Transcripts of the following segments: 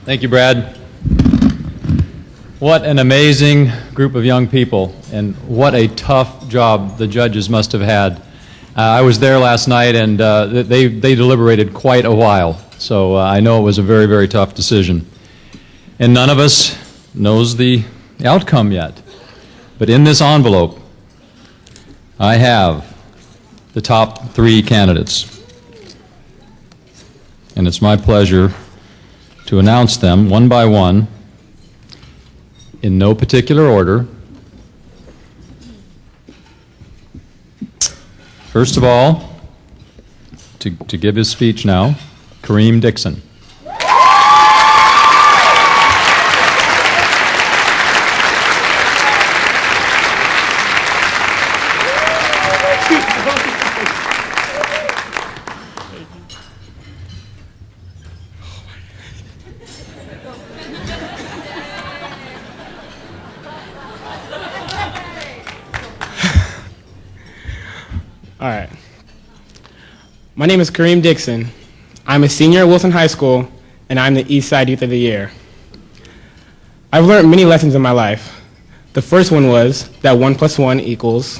Thank you, Brad. What an amazing group of young people, and what a tough job the judges must have had. I was there last night, and they deliberated quite a while, so I know it was a very, very tough decision. And none of us knows the outcome yet. But in this envelope, I have the top 3 candidates. And it's my pleasure to announce them one by one in no particular order. First of all, to give his speech now, Kareem Dixon. All right. My name is Kareem Dixon. I'm a senior at Wilson High School, and I'm the East Side Youth of the Year. I've learned many lessons in my life. The first one was that 1 + 1 equals...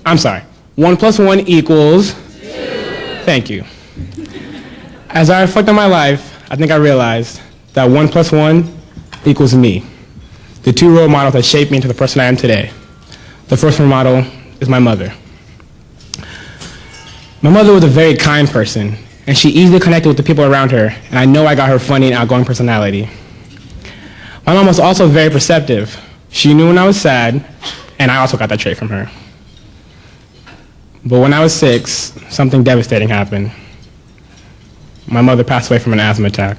I'm sorry. 1 + 1 equals... 2. Thank you. As I reflect on my life, I think I realized that 1 + 1 equals me. The 2 role models that shaped me into the person I am today. The first role model is my mother. My mother was a very kind person, and she easily connected with the people around her, and I know I got her funny and outgoing personality. My mom was also very perceptive. She knew when I was sad, and I also got that trait from her. But when I was 6, something devastating happened. My mother passed away from an asthma attack.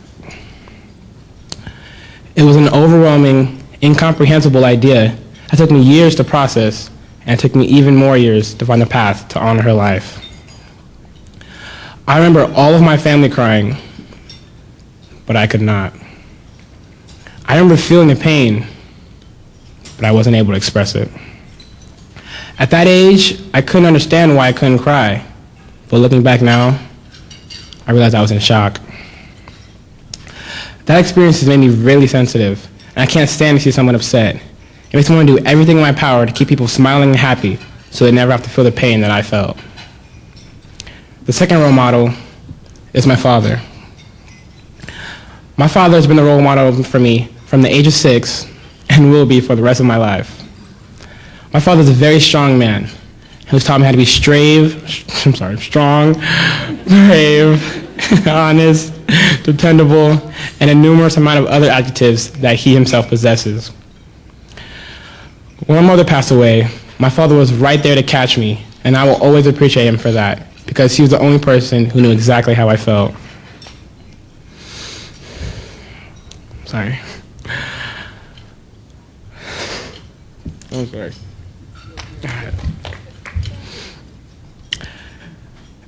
It was an overwhelming, incomprehensible idea that took me years to process, and it took me even more years to find a path to honor her life. I remember all of my family crying, but I could not. I remember feeling the pain, but I wasn't able to express it. At that age, I couldn't understand why I couldn't cry, but looking back now, I realized I was in shock. That experience has made me really sensitive, and I can't stand to see someone upset. It makes me want to do everything in my power to keep people smiling and happy so they never have to feel the pain that I felt. The second role model is my father. My father has been the role model for me from the age of 6 and will be for the rest of my life. My father is a very strong man who's taught me how to be strong, brave, honest, dependable, and a numerous amount of other adjectives that he himself possesses. When my mother passed away, my father was right there to catch me, and I will always appreciate him for that, because he was the only person who knew exactly how I felt. Sorry. I'm sorry.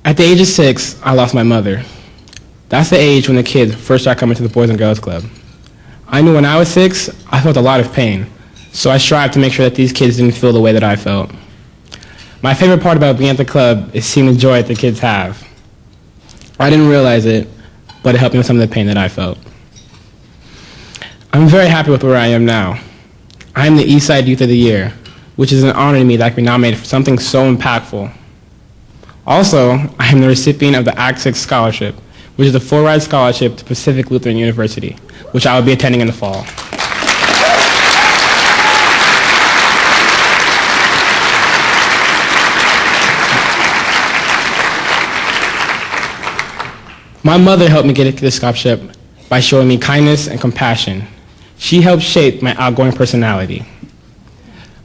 At the age of 6, I lost my mother. That's the age when the kids first start coming to the Boys and Girls Club. I knew when I was 6, I felt a lot of pain. So I strive to make sure that these kids didn't feel the way that I felt. My favorite part about being at the club is seeing the joy that the kids have. I didn't realize it, but it helped me with some of the pain that I felt. I'm very happy with where I am now. I am the East Side Youth of the Year, which is an honor to me that I can be nominated for something so impactful. Also, I am the recipient of the Act 6 Scholarship, which is a full-ride scholarship to Pacific Lutheran University, which I will be attending in the fall. My mother helped me get this scholarship by showing me kindness and compassion. She helped shape my outgoing personality.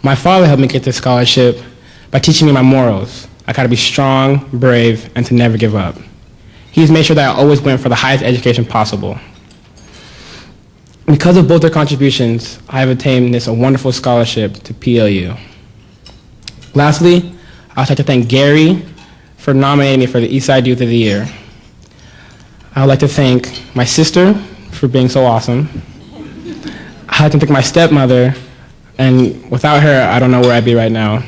My father helped me get this scholarship by teaching me my morals. I gotta be strong, brave, and to never give up. He's made sure that I always went for the highest education possible. Because of both their contributions, I have attained this wonderful scholarship to PLU. Lastly, I would like to thank Gary for nominating me for the East Side Youth of the Year. I would like to thank my sister for being so awesome. I'd like to thank my stepmother, and without her, I don't know where I'd be right now.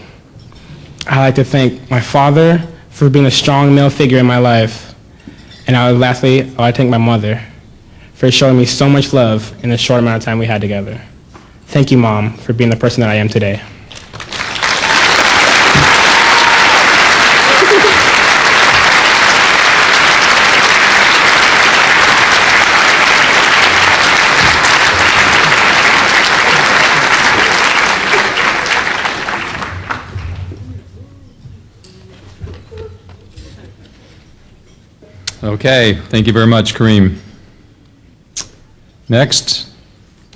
I'd like to thank my father for being a strong male figure in my life. And lastly, I want to thank my mother for showing me so much love in the short amount of time we had together. Thank you, Mom, for being the person that I am today. Okay, thank you very much, Kareem. Next,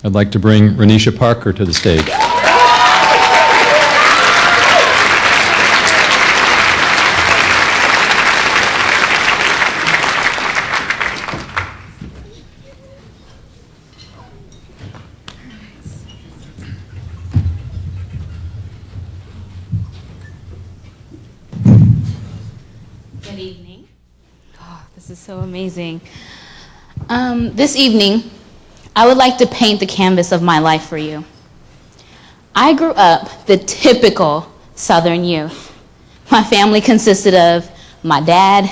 I'd like to bring Renisha Parker to the stage. Good evening. Oh, this is so amazing. This evening, I would like to paint the canvas of my life for you. I grew up the typical Southern youth. My family consisted of my dad,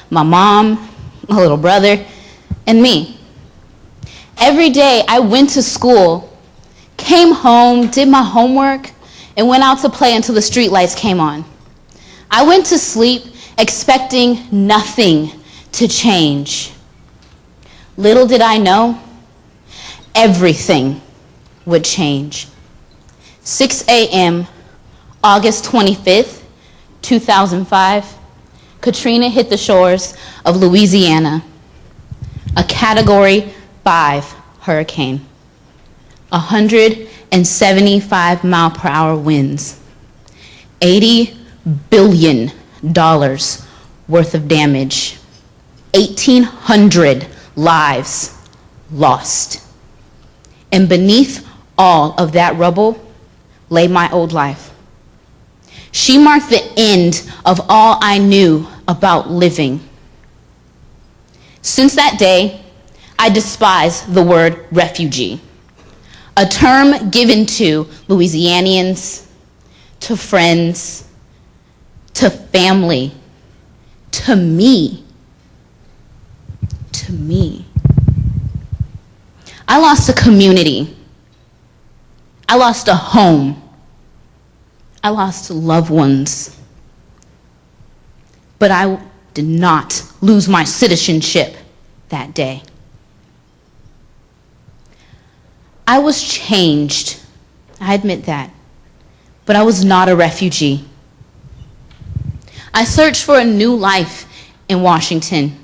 my mom, my little brother, and me. Every day I went to school, came home, did my homework, and went out to play until the street lights came on. I went to sleep expecting nothing to change. Little did I know, everything would change. 6 a.m., August 25th, 2005, Katrina hit the shores of Louisiana, a Category 5 hurricane, 175-mile-per-hour winds, $80 billion worth of damage, 1,800 lives lost. And beneath all of that rubble lay my old life. She marked the end of all I knew about living. Since that day, I despise the word refugee, a term given to Louisianians, to friends, to family, to me. To me. I lost a community. I lost a home. I lost loved ones. But I did not lose my citizenship that day. I was changed. I admit that. But I was not a refugee. I searched for a new life in Washington,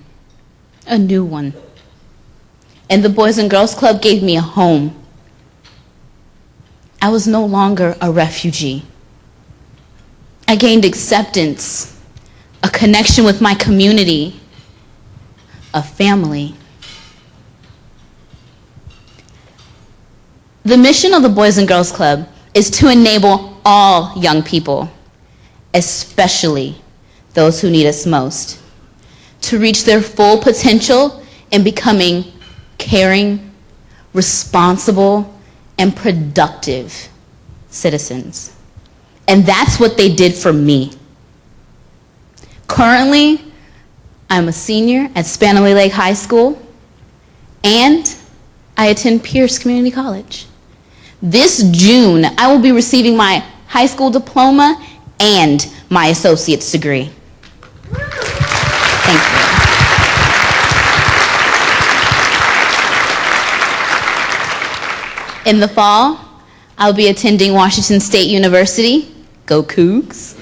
a new one. And the Boys and Girls Club gave me a home. I was no longer a refugee. I gained acceptance, a connection with my community, a family. The mission of the Boys and Girls Club is to enable all young people, especially those who need us most, to reach their full potential in becoming caring, responsible, and productive citizens. And that's what they did for me. Currently, I'm a senior at Spanaway Lake High School, and I attend Pierce Community College. This June, I will be receiving my high school diploma and my associate's degree. Thank you. In the fall, I'll be attending Washington State University, go Cougs,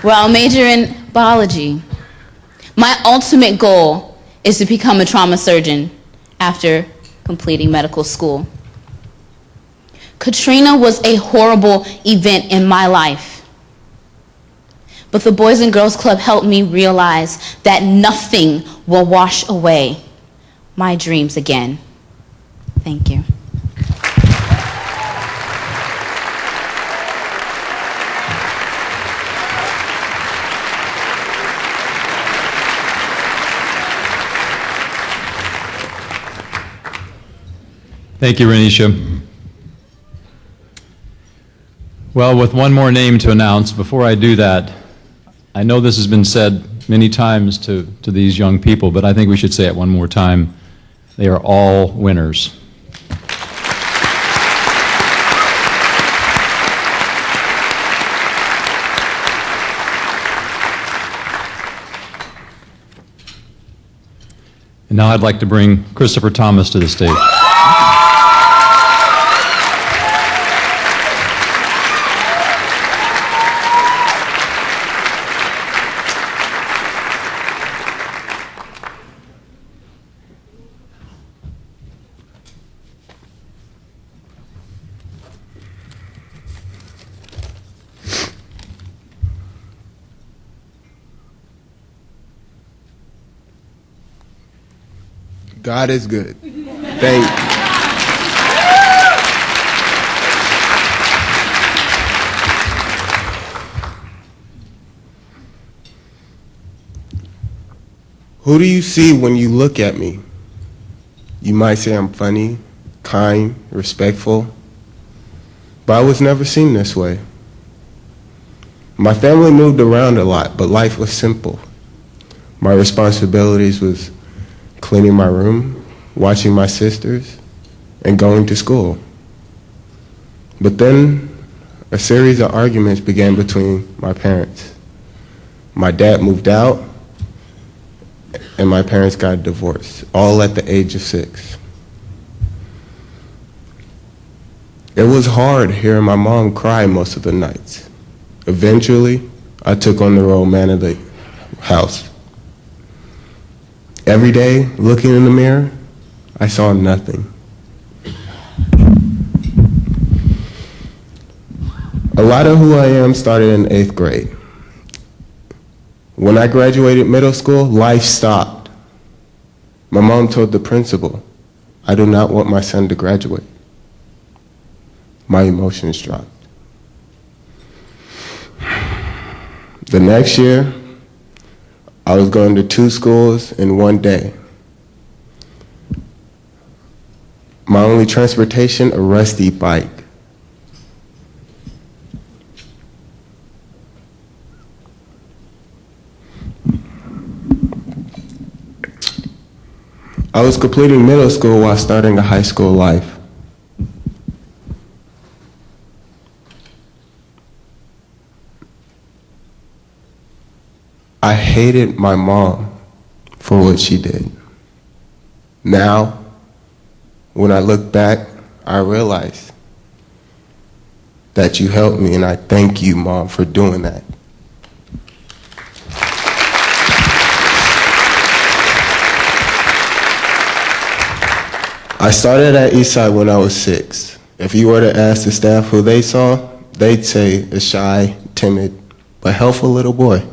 where I'll major in biology. My ultimate goal is to become a trauma surgeon after completing medical school. Katrina was a horrible event in my life. But the Boys and Girls Club helped me realize that nothing will wash away my dreams again. Thank you. Thank you, Renisha. Well, with one more name to announce, before I do that, I know this has been said many times to these young people, but I think we should say it one more time. They are all winners. And now I'd like to bring Christopher Thomas to the stage. God is good. Thank you. Who do you see when you look at me? You might say I'm funny, kind, respectful, but I was never seen this way. My family moved around a lot, but life was simple. My responsibilities was cleaning my room, watching my sisters, and going to school. But then a series of arguments began between my parents. My dad moved out, and my parents got divorced, all at the age of 6. It was hard hearing my mom cry most of the nights. Eventually, I took on the role man of the house. Every day, looking in the mirror, I saw nothing. A lot of who I am started in 8th grade. When I graduated middle school, life stopped. My mom told the principal, "I do not want my son to graduate." My emotions dropped. The next year, I was going to 2 schools in 1 day. My only transportation, a rusty bike. I was completing middle school while starting a high school life. I hated my mom for what she did. Now, when I look back, I realize that you helped me, and I thank you, Mom, for doing that. I started at Eastside when I was 6. If you were to ask the staff who they saw, they'd say a shy, timid, but helpful little boy.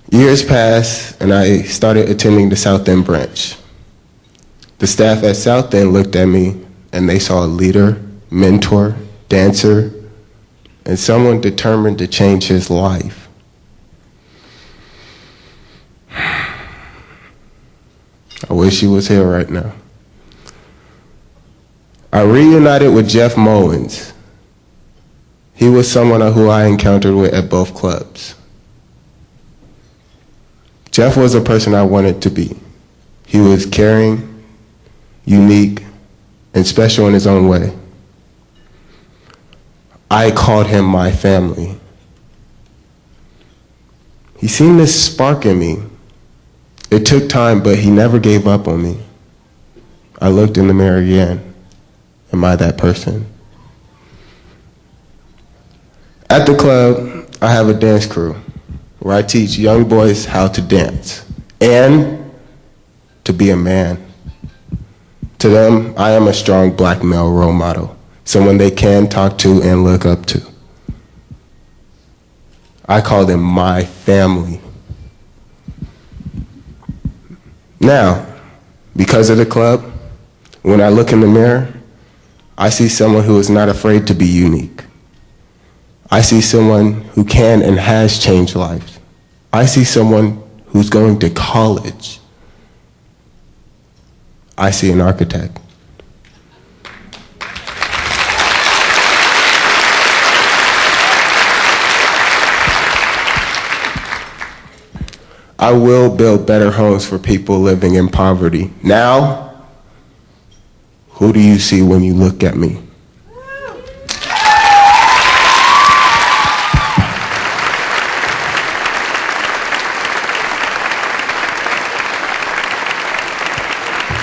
Years passed, and I started attending the South End branch. The staff at South End looked at me, and they saw a leader, mentor, dancer, and someone determined to change his life. I wish he was here right now. I reunited with Jeff Mullins. He was someone who I encountered with at both clubs. Jeff was a person I wanted to be. He was caring, unique, and special in his own way. I called him my family. He seen this spark in me. It took time, but he never gave up on me. I looked in the mirror again. Am I that person? At the club, I have a dance crew where I teach young boys how to dance and to be a man. To them, I am a strong black male role model, someone they can talk to and look up to. I call them my family. Now, because of the club, when I look in the mirror, I see someone who is not afraid to be unique. I see someone who can and has changed lives. I see someone who's going to college. I see an architect. I will build better homes for people living in poverty. Now, who do you see when you look at me?